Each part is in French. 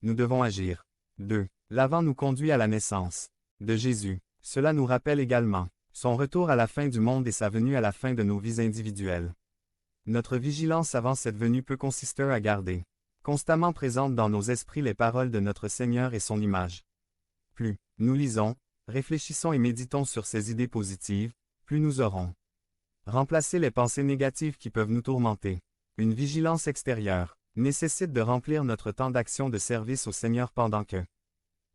nous devons agir. 2. L'avant nous conduit à la naissance de Jésus. Cela nous rappelle également son retour à la fin du monde et sa venue à la fin de nos vies individuelles. Notre vigilance avant cette venue peut consister à garder constamment présente dans nos esprits les paroles de notre Seigneur et son image. Plus nous lisons, réfléchissons et méditons sur ces idées positives, plus nous aurons remplacé les pensées négatives qui peuvent nous tourmenter. Une vigilance extérieure nécessite de remplir notre temps d'action de service au Seigneur pendant que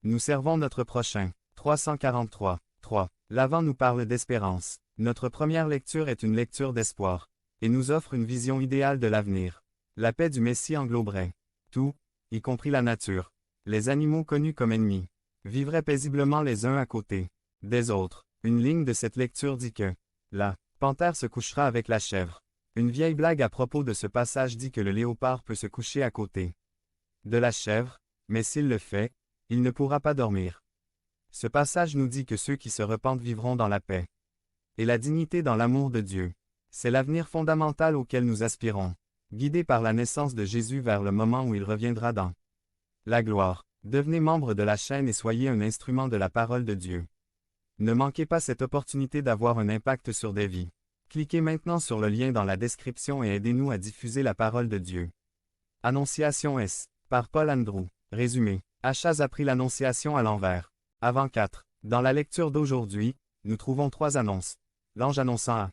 nous servons notre prochain. 343. 3. L'avant nous parle d'espérance. Notre première lecture est une lecture d'espoir, et nous offre une vision idéale de l'avenir. La paix du Messie engloberait tout, y compris la nature. Les animaux connus comme ennemis vivraient paisiblement les uns à côté des autres. Une ligne de cette lecture dit que la panthère se couchera avec la chèvre. Une vieille blague à propos de ce passage dit que le léopard peut se coucher à côté de la chèvre, mais s'il le fait, il ne pourra pas dormir. Ce passage nous dit que ceux qui se repentent vivront dans la paix et la dignité dans l'amour de Dieu. C'est l'avenir fondamental auquel nous aspirons, guidés par la naissance de Jésus vers le moment où il reviendra dans la gloire. Devenez membre de la chaîne et soyez un instrument de la parole de Dieu. Ne manquez pas cette opportunité d'avoir un impact sur des vies. Cliquez maintenant sur le lien dans la description et aidez-nous à diffuser la parole de Dieu. Annonciation S. Par Paul Andrew. Résumé. Achaz apprit l'annonciation à l'envers. Avant 4. Dans la lecture d'aujourd'hui, nous trouvons 3 annonces. L'ange annonçant à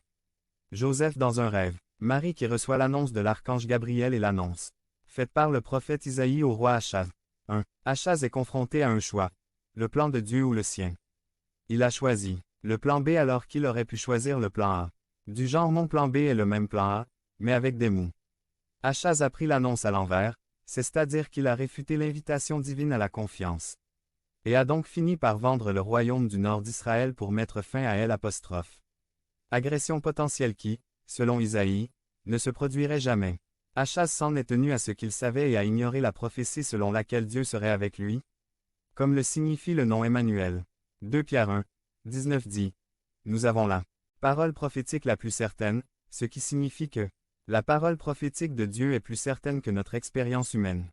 Joseph dans un rêve. Marie qui reçoit l'annonce de l'archange Gabriel et l'annonce faite par le prophète Isaïe au roi Achaz. 1. Achaz est confronté à un choix. Le plan de Dieu ou le sien. Il a choisi le plan B alors qu'il aurait pu choisir le plan A. Du genre mon plan B est le même plan A, mais avec des mots. Achaz a pris l'annonce à l'envers, c'est-à-dire qu'il a réfuté l'invitation divine à la confiance. Et a donc fini par vendre le royaume du nord d'Israël pour mettre fin à elle. Agression potentielle qui, selon Isaïe, ne se produirait jamais. Achaz s'en est tenu à ce qu'il savait et a ignoré la prophétie selon laquelle Dieu serait avec lui, comme le signifie le nom Emmanuel. 2 Pierre 1, 19 dit, nous avons la parole prophétique la plus certaine, ce qui signifie que la parole prophétique de Dieu est plus certaine que notre expérience humaine.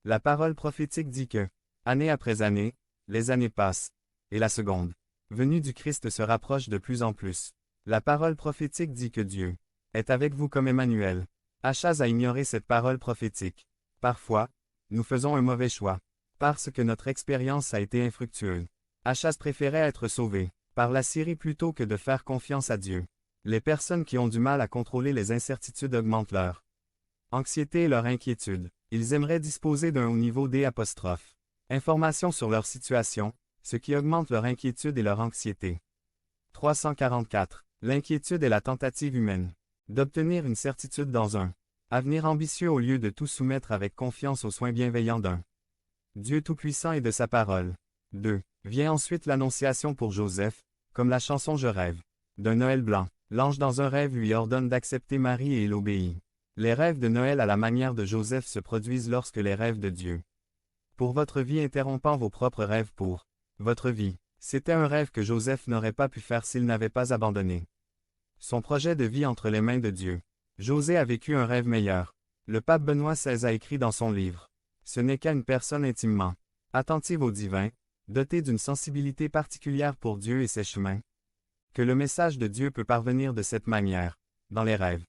La parole prophétique dit que, année après année, les années passent, et la seconde venue du Christ se rapproche de plus en plus. La parole prophétique dit que Dieu est avec vous comme Emmanuel. Achaz a ignoré cette parole prophétique. Parfois, nous faisons un mauvais choix, parce que notre expérience a été infructueuse. Achaz préférait être sauvé par la Syrie plutôt que de faire confiance à Dieu. Les personnes qui ont du mal à contrôler les incertitudes augmentent leur anxiété et leur inquiétude. Ils aimeraient disposer d'un haut niveau d'informations sur leur situation, ce qui augmente leur inquiétude et leur anxiété. 344. L'inquiétude est la tentative humaine d'obtenir une certitude dans un avenir ambitieux au lieu de tout soumettre avec confiance aux soins bienveillants d'un Dieu tout-puissant et de sa parole. 2. Vient ensuite l'annonciation pour Joseph, comme la chanson Je rêve d'un Noël blanc. L'ange dans un rêve lui ordonne d'accepter Marie et il obéit. Les rêves de Noël à la manière de Joseph se produisent lorsque les rêves de Dieu pour votre vie interrompant vos propres rêves pour votre vie. C'était un rêve que Joseph n'aurait pas pu faire s'il n'avait pas abandonné son projet de vie entre les mains de Dieu. José a vécu un rêve meilleur. Le pape Benoît XVI a écrit dans son livre « Ce n'est qu'à une personne intimement attentive au divin, dotée d'une sensibilité particulière pour Dieu et ses chemins, que le message de Dieu peut parvenir de cette manière, dans les rêves. »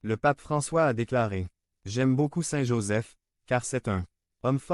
Le pape François a déclaré « J'aime beaucoup Saint Joseph, car c'est un homme fort.